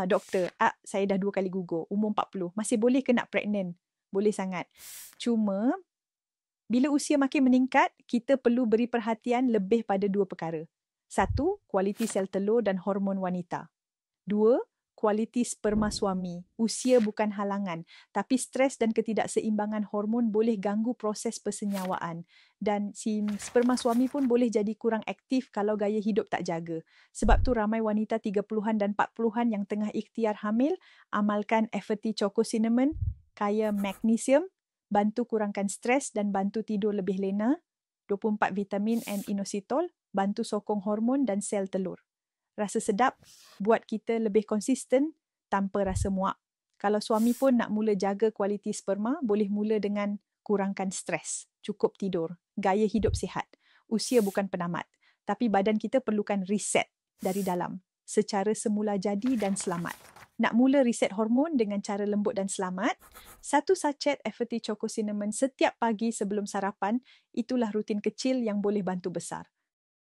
doktor, saya dah 2 kali gugur, umur 40, masih boleh ke nak pregnant? Boleh sangat. Cuma, bila usia makin meningkat, kita perlu beri perhatian lebih pada 2 perkara. 1, kualiti sel telur dan hormon wanita. 2, kualiti sperma suami. Usia bukan halangan, tapi stres dan ketidakseimbangan hormon boleh ganggu proses persenyawaan. Dan si sperma suami pun boleh jadi kurang aktif kalau gaya hidup tak jaga. Sebab tu ramai wanita 30-an dan 40-an yang tengah ikhtiar hamil, amalkan FT Choco Cinnamon, kaya magnesium, bantu kurangkan stres dan bantu tidur lebih lena, 24 vitamin and inositol, bantu sokong hormon dan sel telur. Rasa sedap, buat kita lebih konsisten tanpa rasa muak. Kalau suami pun nak mula jaga kualiti sperma, boleh mula dengan kurangkan stres, cukup tidur, gaya hidup sihat. Usia bukan penamat, tapi badan kita perlukan reset dari dalam, secara semula jadi dan selamat. Nak mula reset hormon dengan cara lembut dan selamat, 1 sachet FT Choco Cinnamon setiap pagi sebelum sarapan, itulah rutin kecil yang boleh bantu besar.